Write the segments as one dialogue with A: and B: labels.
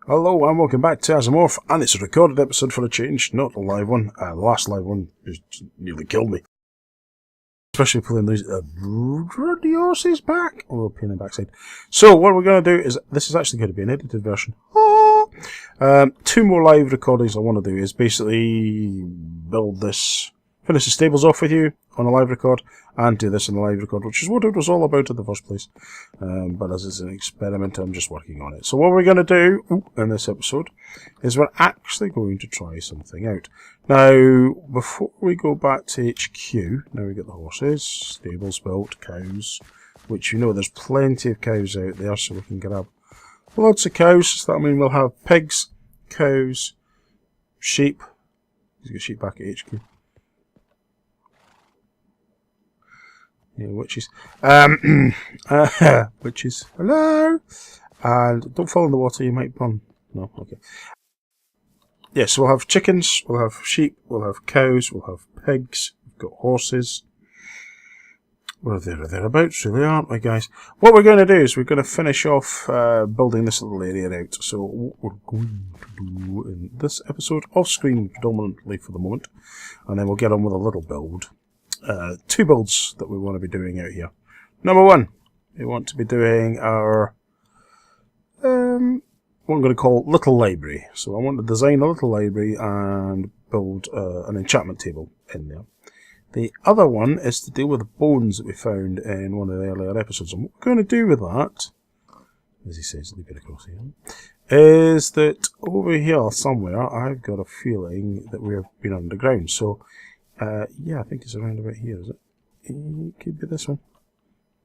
A: Hello and welcome back to Azarmorph, and it's a recorded episode for a change, not a live one. The last live one just nearly killed me. Especially pulling these bloody horses back. Oh, we'll pin the backside. So what we're going to do is, this is actually going to be an edited version. Two more live recordings I want to do is basically build this, finish the stables off with you on a live record, and do this in a live record, which is what it was all about in the first place. But as it's an experiment, I'm just working on it. So what we're going to do in this episode is we're actually going to try something out. Now, before we go back to HQ, now we get the horses, stables built, cows, which you know there's plenty of cows out there, so we can grab lots of cows. So that means we'll have pigs, cows, sheep. Let's get sheep back at HQ. Yeah, witches. Witches. Hello! And don't fall in the water, you might burn. No? Okay. Yeah, so we'll have chickens, we'll have sheep, we'll have cows, we'll have pigs, we've got horses. We're there or thereabouts, really, aren't we, guys? What we're going to do is we're going to finish off building this little area out. So what we're going to do in this episode, off screen predominantly for the moment, and then we'll get on with a little build. Two builds that we want to be doing out here. Number one, we want to be doing our what I'm going to call little library. So I want to design a little library and build an enchantment table in there. The other one is to deal with the bones that we found in one of the earlier episodes. And what we're going to do with that, as he says, leave it across here, is that over here somewhere I've got a feeling that we've been underground. So yeah, I think it's around about here, is it? It could be this one.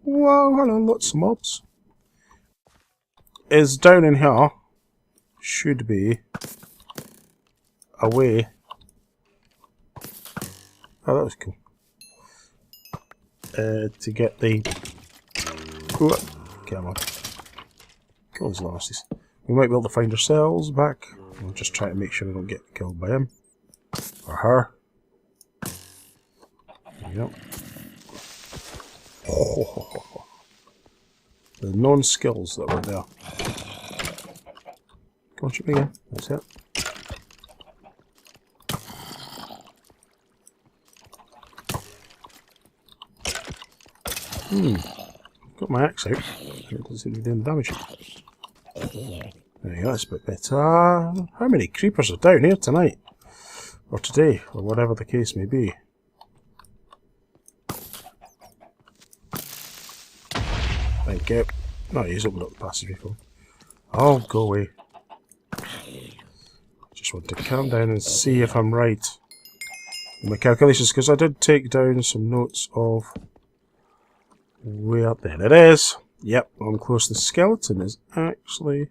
A: Wow, hello, lots of mobs. Is down in here, should be a way. Oh, that was cool. To get the... Come on. Kill these lasses. We might be able to find ourselves back. We'll just try to make sure we don't get killed by him. Or her. Yep. Oh, the non-skills that were there. Come on, shoot me again. That's it. Got my axe out. It doesn't seem to be doing damage. There you go, that's a bit better. How many creepers are down here tonight? Or today, or whatever the case may be. Thank you. No, he's opened up the passageway for me. Oh, go away. Just want to calm down and see if I'm right in my calculations, because I did take down some notes of where... There it is. Yep, I'm close. The skeleton is actually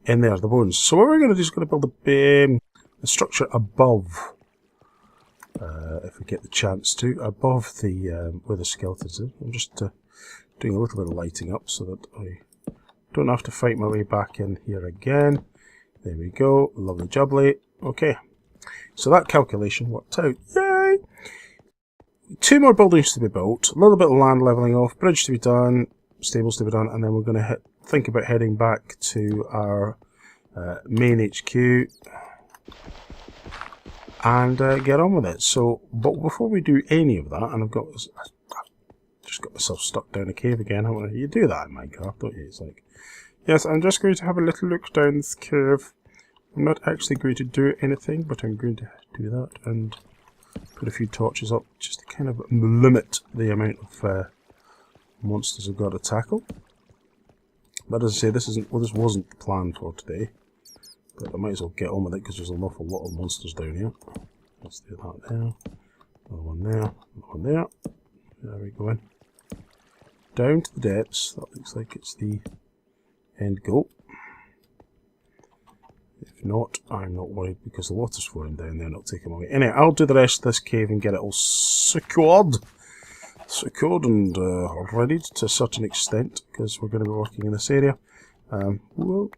A: in there, the bones. So what we're going to do is going to build a structure above, if we get the chance to, above the where the skeleton is. I'm just doing a little bit of lighting up so that I don't have to fight my way back in here again. There we go. Lovely jubbly. Okay. So that calculation worked out. Yay! Two more buildings to be built. A little bit of land levelling off. Bridge to be done. Stables to be done. And then we're going to think about heading back to our main HQ and get on with it. So, but before we do any of that, and I've just got myself stuck down a cave again, haven't I? You do that in Minecraft, don't you? It's like, yes, I'm just going to have a little look down this cave. I'm not actually going to do anything, but I'm going to do that and put a few torches up just to kind of limit the amount of monsters I've got to tackle. But as I say, this wasn't the plan for today. But I might as well get on with it because there's an awful lot of monsters down here. Let's do that there. Another one there. Another one there. There we go in. Down to the depths. That looks like it's the end goal. If not, I'm not worried because the water's flowing down there and it'll take them away. Anyway, I'll do the rest of this cave and get it all secured. Secured and readied to a certain extent because we're going to be working in this area. Well,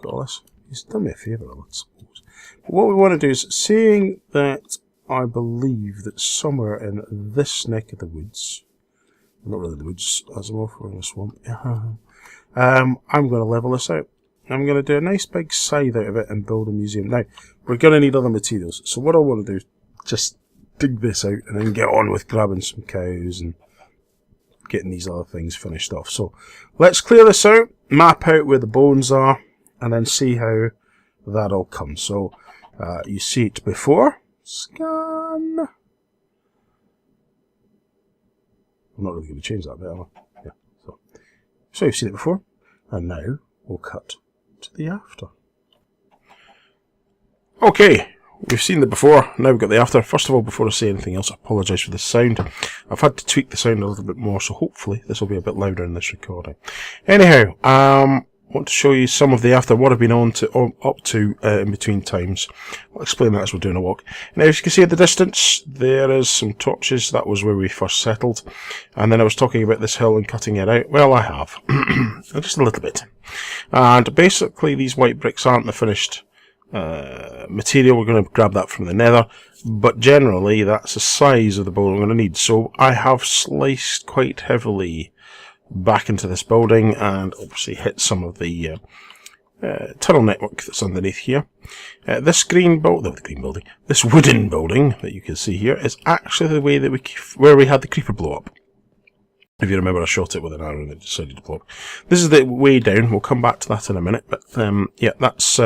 A: got this. He's done me a favour, I suppose. But what we want to do is, seeing that I believe that somewhere in this neck of the woods, not really the woods, Azarmorph, we're in a swamp, I'm going to level this out. I'm going to do a nice big scythe out of it and build a museum. Now, we're going to need other materials. So what I want to do is just dig this out and then get on with grabbing some cows and getting these other things finished off. So let's clear this out, map out where the bones are, and then see how that all comes. So you see it before. Scan. I'm not really going to change that bit, am I? Yeah. So you've seen it before, and now we'll cut to the after. Okay, we've seen the before, now we've got the after. First of all, before I say anything else, I apologise for the sound. I've had to tweak the sound a little bit more, so hopefully this will be a bit louder in this recording. Anyhow, I want to show you some of the after, what I've been up to in between times. I'll explain that as we're doing a walk. Now, as you can see at the distance, there is some torches. That was where we first settled. And then I was talking about this hill and cutting it out. Well, I have. Just a little bit. And basically, these white bricks aren't the finished material. We're going to grab that from the nether. But generally, that's the size of the bowl I'm going to need. So I have sliced quite heavily back into this building and obviously hit some of the tunnel network that's underneath here. This wooden building that you can see here is actually the way that where we had the creeper blow up. If you remember, I shot it with an arrow and it decided to blow up. This is the way down. We'll come back to that in a minute. But yeah, that's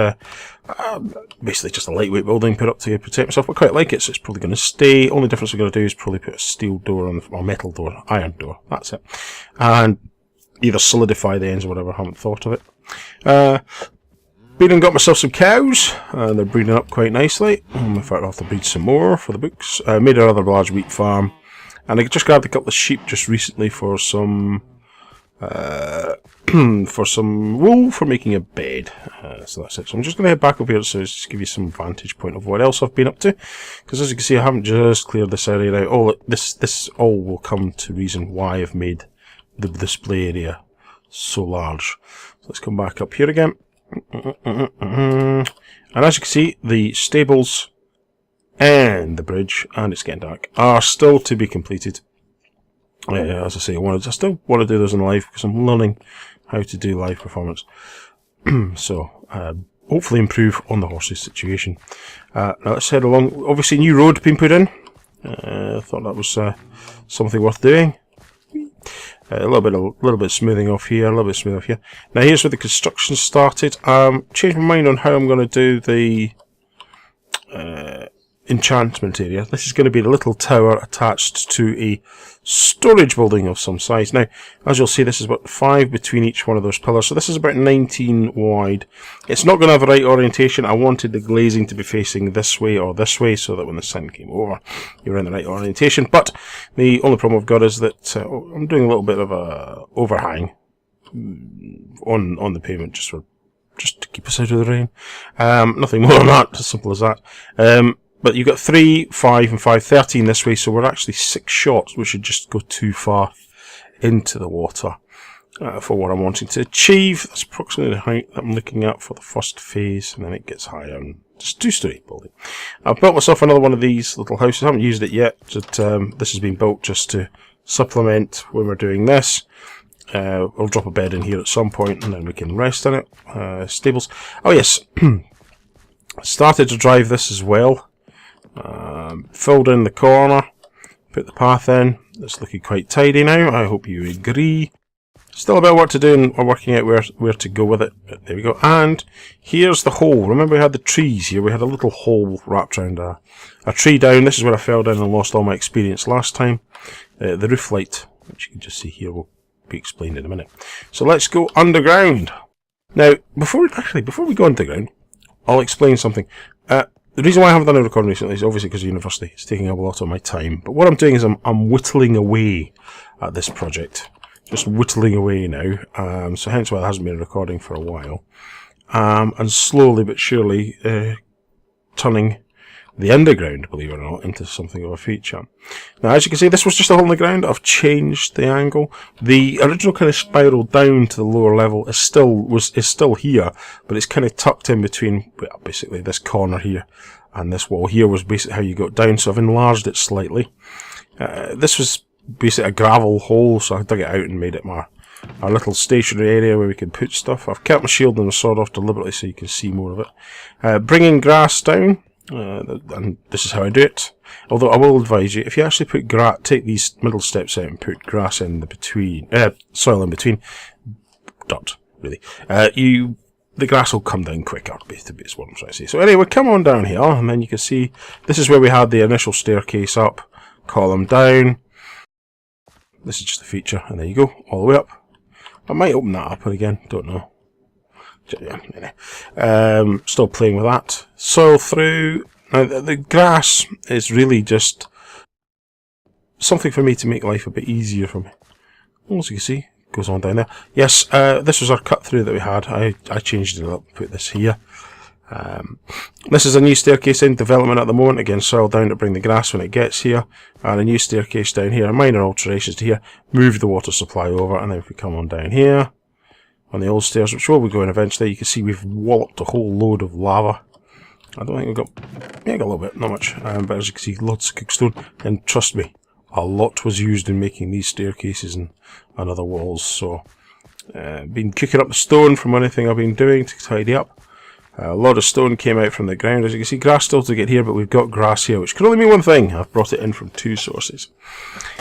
A: basically just a lightweight building put up to protect myself. I quite like it, so it's probably going to stay. Only difference we're going to do is probably put a steel door on or metal door, iron door. That's it. And either solidify the ends or whatever. I haven't thought of it. Been and got myself some cows. They're breeding up quite nicely. In fact, I'll have to breed some more for the books. Made a rather large wheat farm. And I just grabbed a couple of sheep just recently for some wool for making a bed. So that's it. So I'm just going to head back over here so just give you some vantage point of what else I've been up to. Because as you can see, I haven't just cleared this area out. This all will come to reason why I've made the display area so large. So let's come back up here again. And as you can see, the stables and the bridge, and it's getting dark, are still to be completed. As I say, I still want to do those in live because I'm learning how to do live performance. So, hopefully improve on the horses situation. Now let's head along. Obviously, new road being put in. I thought that was something worth doing. A little bit smoothing off here, a little bit smooth off here. Now here's where the construction started. Changed my mind on how I'm going to do the enchantment area. This is going to be the little tower attached to a storage building of some size. Now, as you'll see, this is about 5 between each one of those pillars, so this is about 19 wide. It's not going to have the right orientation. I wanted the glazing to be facing this way or this way so that when the sun came over, you're in the right orientation. But the only problem I've got is that I'm doing a little bit of a overhang on the pavement just to keep us out of the rain. Nothing more than that, as simple as that. But you've got 3, 5 and 5, 13 this way, so we're actually 6 shots, which should just go too far into the water for what I'm wanting to achieve. That's approximately the height that I'm looking at for the first phase, and then it gets higher, and it's a 2-story building. I've built myself another one of these little houses. I haven't used it yet, but this has been built just to supplement when we're doing this. I'll drop a bed in here at some point, and then we can rest in it. Stables. Oh yes, started to drive this as well. Filled in the corner, put the path in. It's looking quite tidy now. I hope you agree. Still a bit of work to do, and we're working out where to go with it. But there we go. And here's the hole. Remember we had the trees here. We had a little hole wrapped around a tree down. This is where I fell down and lost all my experience last time. The roof light, which you can just see here, will be explained in a minute. So let's go underground. Now, before we go underground, I'll explain something. The reason why I haven't done a recording recently is obviously because of university. It's taking up a lot of my time. But what I'm doing is I'm whittling away at this project. Just whittling away now. So hence why there hasn't been a recording for a while. And slowly but surely turning the underground, believe it or not, into something of a feature. Now, as you can see, this was just a hole in the ground. I've changed the angle. The original kind of spiral down to the lower level is still here, but it's kind of tucked in between, well, basically this corner here and this wall here was basically how you got down. So I've enlarged it slightly. This was basically a gravel hole, so I dug it out and made it my our little stationary area where we can put stuff. I've kept my shield and my sword off deliberately so you can see more of it. Bringing grass down, and this is how I do it. Although I will advise you, if you actually put take these middle steps out and put grass in the between, soil in between, dirt, really, the grass will come down quicker, basically, is what I'm trying to say. So anyway, come on down here, and then you can see, this is where we had the initial staircase up, column down. This is just a feature, and there you go, all the way up. I might open that up again, don't know. Yeah, anyway. Still playing with that. Soil through. Now, the grass is really just something for me to make life a bit easier for me. As you can see, goes on down there. Yes, this was our cut through that we had. I changed it up, put this here. This is a new staircase in development at the moment. Again, soil down to bring the grass when it gets here. And a new staircase down here. Minor alterations to here. Move the water supply over. And then if we come on down here, on the old stairs, which will be going eventually, you can see we've walloped a whole load of lava. I don't think we've got... Yeah, got a little bit, not much. But as you can see, lots of cookstone. And trust me, a lot was used in making these staircases and other walls. So, been cooking up the stone from anything I've been doing to tidy up. A lot of stone came out from the ground. As you can see, grass still to get here, but we've got grass here, which can only mean one thing. I've brought it in from two sources.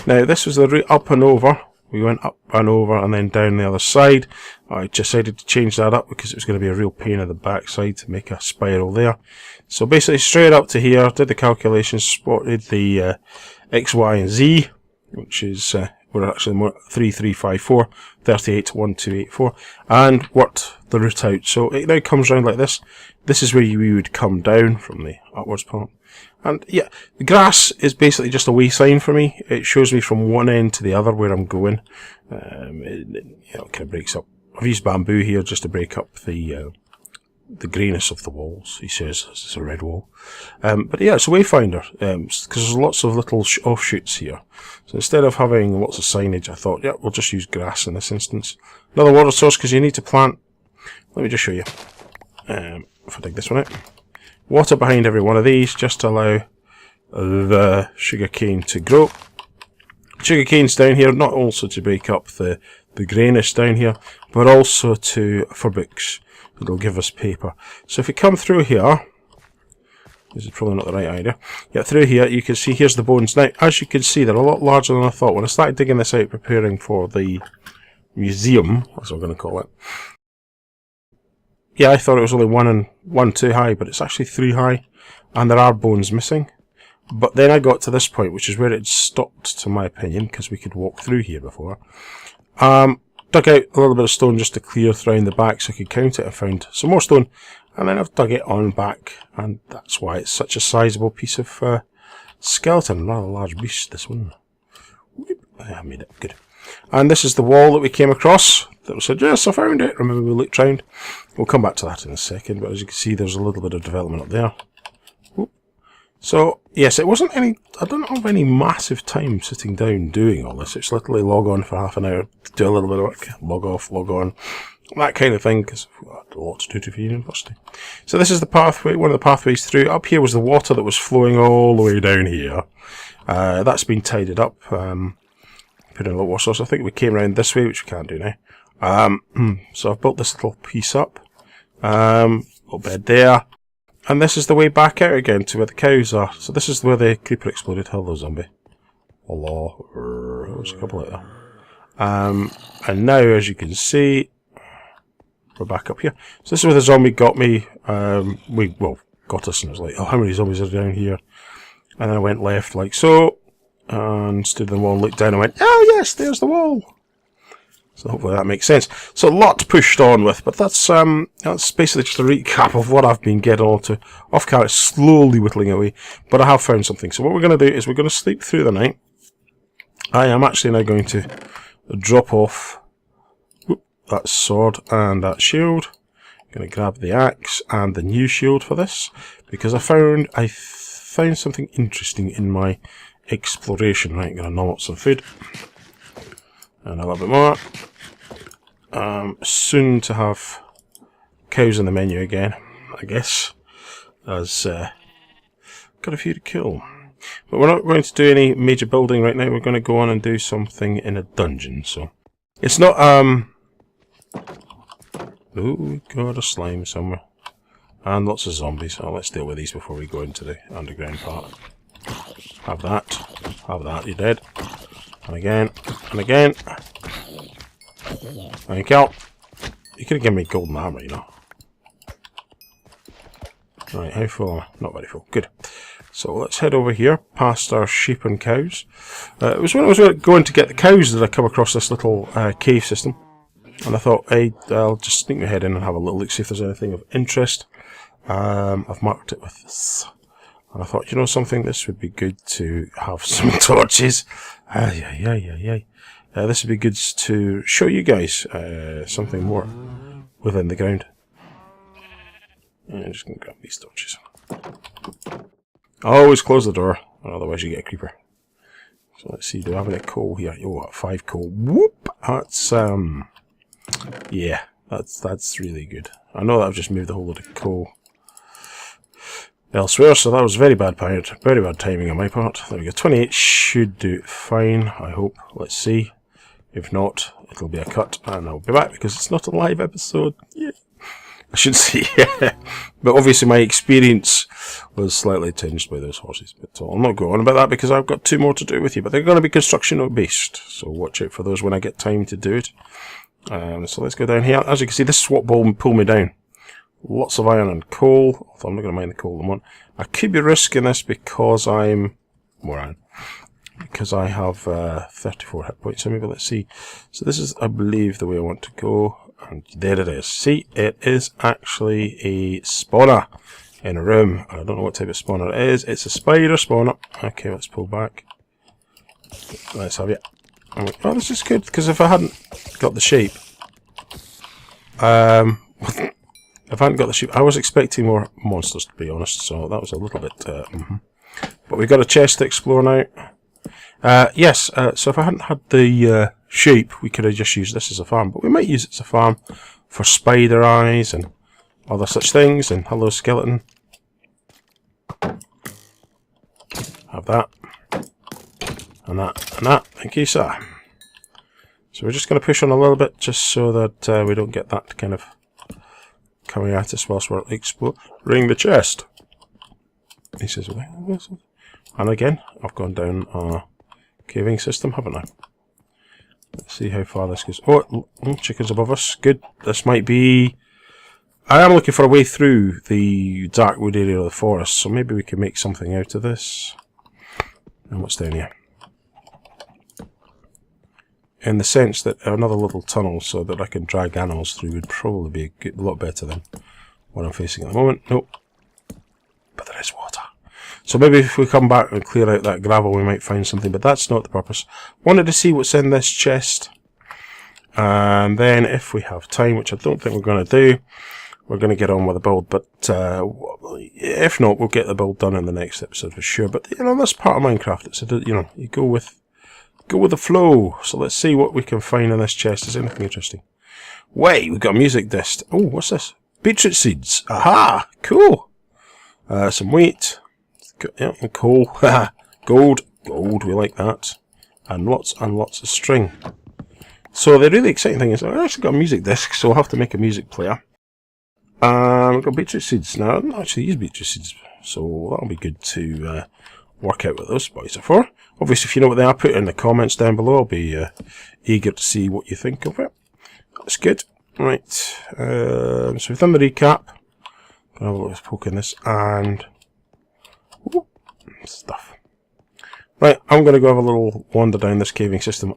A: Now, this was the route up and over. We went up and over and then down the other side. I decided to change that up because it was going to be a real pain in the backside to make a spiral there. So basically straight up to here, did the calculations, spotted the X, Y and Z, which is, we're actually more 3354, 38, 1284, and worked the route out. So it now comes round like this. This is where we would come down from the upwards part. And yeah, the grass is basically just a way sign for me. It shows me from one end to the other where I'm going. It kind of breaks up. I've used bamboo here just to break up the greyness of the walls. He says this is a red wall. But yeah, it's a wayfinder, because there's lots of little offshoots here. So instead of having lots of signage, I thought, yeah, we'll just use grass in this instance. Another water source, because you need to plant. Let me just show you. If I dig this one out. Water behind every one of these, just to allow the sugarcane to grow. Sugarcane's down here, not also to break up the greyness down here, but also for books. It'll give us paper. So if we come through here, this is probably not the right idea. Yeah, through here, you can see here's the bones. Now, as you can see, they're a lot larger than I thought. When I started digging this out, preparing for the museum, that's what I'm going to call it. Yeah, I thought it was only one too high, but it's actually 3 high, and there are bones missing. But then I got to this point, which is where it stopped, to my opinion, because we could walk through here before. Dug out a little bit of stone just to clear around the back so I could count it. I found some more stone, and then I've dug it on back, and that's why it's such a sizable piece of skeleton. Rather large beast, this one. I made it, good. And this is the wall that we came across that said, yes, I found it. Remember, we looked round. We'll come back to that in a second, but as you can see, there's a little bit of development up there. Whoop. So, yes, it wasn't any, I don't have any massive time sitting down doing all this. It's literally log on for half an hour, do a little bit of work, log off, log on, that kind of thing, because I've got a lot to do for university. So this is the pathway, one of the pathways through. Up here was the water that was flowing all the way down here. That's been tidied up. Put in a little water source. I think we came around this way, which we can't do now. So I've built this little piece up. Little bed there. And this is the way back out again to where the cows are. So this is where the creeper exploded. Hello, zombie. Hello. There's a couple out there. And now, as you can see, we're back up here. So this is where the zombie got me. Got us, and it was like, oh, how many zombies are down here? And then I went left like so. And stood on the wall and looked down and went, oh yes, there's the wall. So hopefully that makes sense. So a lot pushed on with, but that's basically just a recap of what I've been getting all to. Off camera, slowly whittling away, but I have found something. So what we're going to do is we're going to sleep through the night. I am actually now going to drop off that sword and that shield. I'm going to grab the axe and the new shield for this, because I found something interesting in my exploration. Right, gonna gnaw up some food and a little bit more. Soon to have cows on the menu again, I guess, as got a few to kill. But we're not going to do any major building right now. We're going to go on and do something in a dungeon. So It's not, ooh, we got a slime somewhere. And lots of zombies. Oh, let's deal with these before we go into the underground part. Have that. Have that, you're dead. And again. And again. Thank you. You could have given me golden armor, you know. Right, how full am I? Not very full. Good. So let's head over here, past our sheep and cows. It was when I was going to get the cows that I come across this little cave system. And I thought, hey, I'll just sneak my head in and have a little look, see if there's anything of interest. I've marked it with this. And I thought, you know something, this would be good to have some torches. This would be good to show you guys something more within the ground. I'm just going to grab these torches. Always close the door, or otherwise you get a creeper. So let's see, do I have any coal here? Oh, 5 coal. Whoop! That's, yeah, that's really good. I know that I've just moved a whole lot of coal elsewhere, so that was very bad timing on my part. There we go, 28 should do fine, I hope. Let's see. If not, it'll be a cut, and I'll be back because it's not a live episode. Yeah. I should say, yeah. But obviously my experience was slightly tinged by those horses. But I'll not go on about that because I've got 2 more to do with you. But they're going to be construction based, so watch out for those when I get time to do it. So let's go down here. As you can see, this is what pulled me down. Lots of iron and coal, although I'm not going to mind the coal one. I could be risking this because I'm more iron. Because I have 34 hit points. So maybe let's see. So this is, I believe, the way I want to go. And there it is. See, it is actually a spawner in a room. I don't know what type of spawner it is. It's a spider spawner. Okay, let's pull back. Let's have it. Oh, this is good, because if I hadn't got the shape, if I hadn't got the shape, I was expecting more monsters, to be honest, so that was a little bit, But we've got a chest to explore now. Yes, so if I hadn't had the shape, we could have just used this as a farm, but we might use it as a farm for spider eyes and other such things. And hello, skeleton. Have that. And that, and that. Thank you, sir. So we're just going to push on a little bit, just so that we don't get that kind of coming at us whilst we're exploring the chest. He says, and again, I've gone down a caving system, haven't I? Let's see how far this goes. Oh, chickens above us. Good. This might be... I am looking for a way through the dark wood area of the forest, so maybe we can make something out of this. And what's down here? In the sense that another little tunnel so that I can drag animals through would probably be a lot better than what I'm facing at the moment. Nope. But there is water. So maybe if we come back and clear out that gravel, we might find something, but that's not the purpose. Wanted to see what's in this chest. And then if we have time, which I don't think we're going to do, we're going to get on with the build. But if not, we'll get the build done in the next episode for sure. But, you know, that's part of Minecraft. It's, you know, you go with the flow. So let's see what we can find in this chest. Is anything interesting? Wait, we've got a music disc. Oh, what's this? Beetroot seeds. Aha! Cool. Some wheat. Yeah, and coal. Gold. Gold, we like that. And lots of string. So the really exciting thing is I've actually got a music disc, so I'll have to make a music player. We've got beetroot seeds. Now, I don't actually use beetroot seeds, so that'll be good to work out what those boys are for. Obviously, if you know what they are, put it in the comments down below. I'll be eager to see what you think of it. That's good. Right. So we've done the recap. Gonna have a little poke in this, and... Ooh, stuff. Right, I'm going to go have a little wander down this caving system.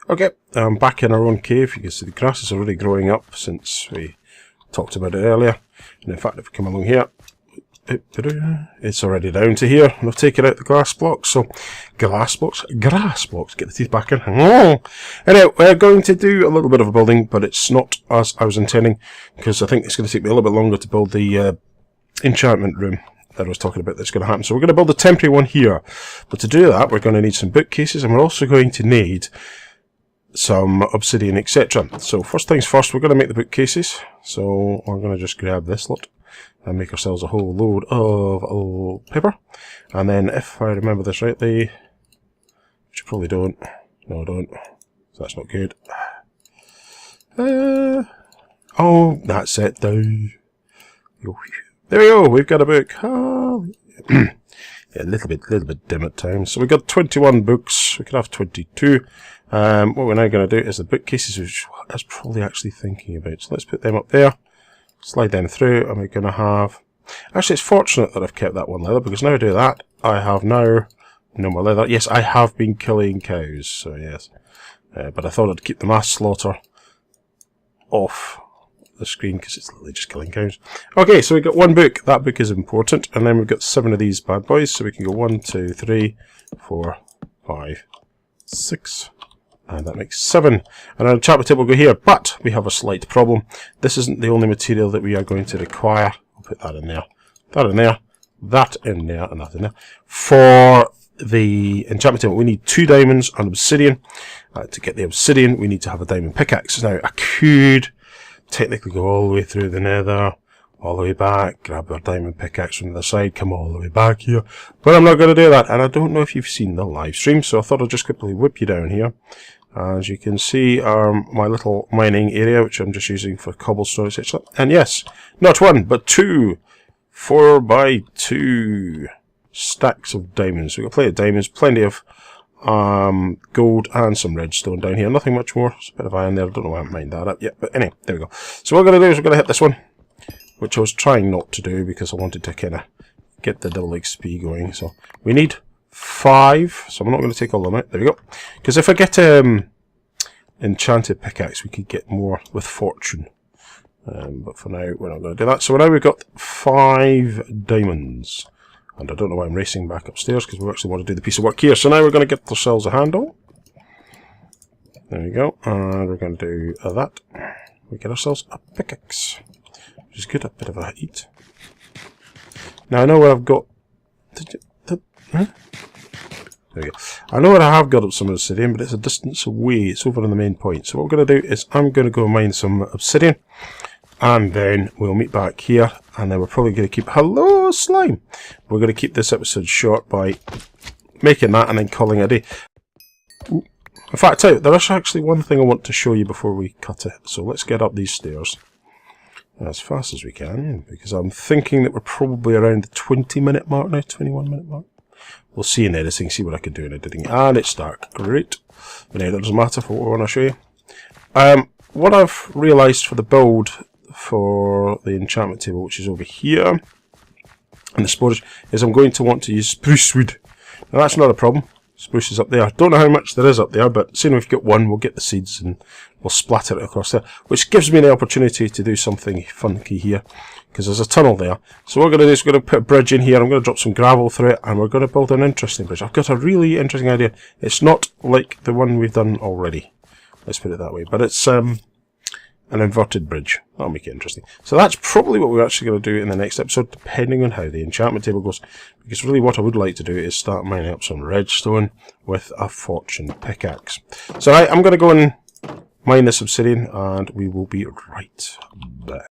A: Okay, I'm back in our own cave. You can see the grass is already growing up since we talked about it earlier. And in fact, if we come along here, it's already down to here. And I've taken out the glass blocks. So, grass blocks, get the teeth back in. Oh. Anyway, we're going to do a little bit of a building, but it's not as I was intending, because I think it's going to take me a little bit longer to build the enchantment room that I was talking about that's going to happen. So we're going to build a temporary one here. But to do that, we're going to need some bookcases, and we're also going to need some obsidian, etc. So first things first, we're going to make the bookcases. So we're going to just grab this lot and make ourselves a whole load of paper. And then, if I remember this rightly, which I probably don't, No, don't. That's not good. Oh, that's it. There we go. We've got a book. Oh. Yeah, a little bit dim at times. So we've got 21 books. We could have 22. What we're now going to do is the bookcases, which I was probably actually thinking about. So let's put them up there. Slide them through, and we're going to have... Actually, it's fortunate that I've kept that one leather, because now I do that, I have now no more leather. Yes, I have been killing cows, so yes. But I thought I'd keep the mass slaughter off the screen, because it's literally just killing cows. Okay, so we've got one book. That book is important. And then we've got 7 of these bad boys, so we can go 1, 2, 3, 4, 5, 6... And that makes 7. And our enchantment table will go here. But we have a slight problem. This isn't the only material that we are going to require. I'll put that in there. That in there. That in there. And that in there. For the enchantment table, we need 2 diamonds and obsidian. To get the obsidian, we need to have a diamond pickaxe. Now, I could technically go all the way through the nether, all the way back, grab our diamond pickaxe from the other side, come all the way back here. But I'm not going to do that. And I don't know if you've seen the live stream, so I thought I'd just quickly whip you down here. As you can see, my little mining area, which I'm just using for cobblestone, etc. And yes, not 1, but 2 4x2 stacks of diamonds. We've got plenty of diamonds, plenty of gold, and some redstone down here. Nothing much more. There's a bit of iron there. I don't know why I haven't mined that up yet. But anyway, there we go. So what we're going to do is we're going to hit this one, which I was trying not to do because I wanted to kind of get the double XP going. So we need 5, so I'm not going to take all of them out. There we go. Because if I get enchanted pickaxe, we could get more with fortune. But for now, we're not going to do that. So now we've got 5 diamonds. And I don't know why I'm racing back upstairs, because we actually want to do the piece of work here. So now we're going to get ourselves a handle. There we go. And we're going to do that. We get ourselves a pickaxe, which is good. A bit of a heat. Now I know where I've got... Huh? There we go. I know where I have got up some obsidian, but it's a distance away. It's over on the main point. So what we're going to do is I'm going to go mine some obsidian, and then we'll meet back here, and then we're probably going to keep... Hello, slime! We're going to keep this episode short by making that and then calling it a day. Ooh. In fact, there is actually one thing I want to show you before we cut it. So let's get up these stairs as fast as we can, because I'm thinking that we're probably around the 20-minute mark now, 21-minute mark. We'll see in editing, see what I can do in editing. And it's dark. Great. But now that doesn't matter for what I want to show you. What I've realised for the build for the enchantment table, which is over here, and the spores, is I'm going to want to use spruce wood. Now that's not a problem. Spruce is up there. Don't know how much there is up there, but seeing we've got one, we'll get the seeds and we'll splatter it across there, which gives me the opportunity to do something funky here, because there's a tunnel there. So what we're going to do is we're going to put a bridge in here. I'm going to drop some gravel through it, and we're going to build an interesting bridge. I've got a really interesting idea. It's not like the one we've done already. Let's put it that way. But it's an inverted bridge. That'll make it interesting. So that's probably what we're actually going to do in the next episode, depending on how the enchantment table goes. Because really what I would like to do is start mining up some redstone with a fortune pickaxe. So I'm going to go and mine this obsidian, and we will be right back.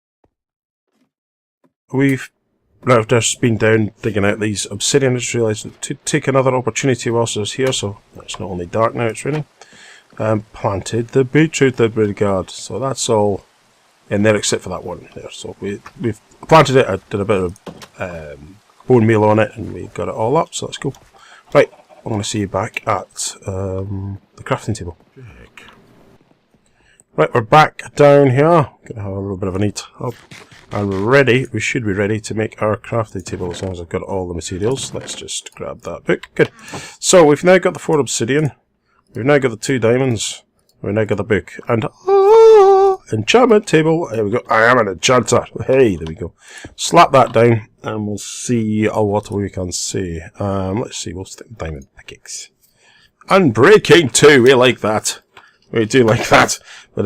A: We've now just been down digging out these obsidian. I just realised to take another opportunity whilst I was here, so it's not only dark now, it's raining. Planted the beetroot brigade, so that's all in there except for that one there. So we've planted it. I did a bit of bone meal on it, and we got it all up, so that's cool. Right, I'm going to see you back at the crafting table. Right, we're back down here. Gonna have a little bit of an eat up, and we're ready. We should be ready to make our crafting table as long as I've got all the materials. Let's just grab that book. Good. So we've now got the 4 obsidian. We've now got the 2 diamonds. We've now got the book. And enchantment table. There we go. I am an enchanter. Hey, there we go. Slap that down, and we'll see what we can see. Let's see. We'll stick diamond pickaxe. Unbreaking 2. We like that. We do like that. But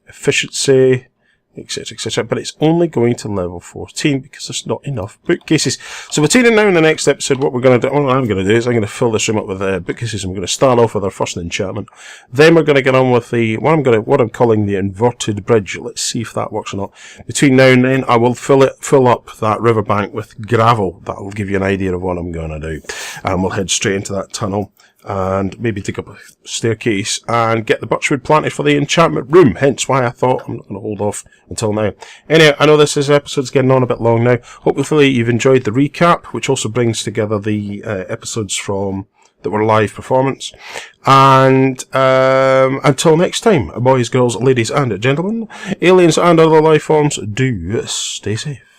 A: efficiency, etc, etc. But it's only going to level 14 because there's not enough bookcases. So between now and the next episode, what I'm going to do is I'm going to fill this room up with bookcases. I'm going to start off with our first enchantment. Then we're going to get on with the what I'm calling the inverted bridge. Let's see if that works or not. Between now and then, I will fill up that riverbank with gravel. That will give you an idea of what I'm going to do. And we'll head straight into that tunnel. and maybe dig up a staircase and get the birchwood planted for the enchantment room. Hence why I thought I'm not going to hold off until now. Anyway, I know this episode's getting on a bit long now. Hopefully you've enjoyed the recap, which also brings together the episodes from that were live performance. And until next time, boys, girls, ladies and gentlemen, aliens and other life forms, do stay safe.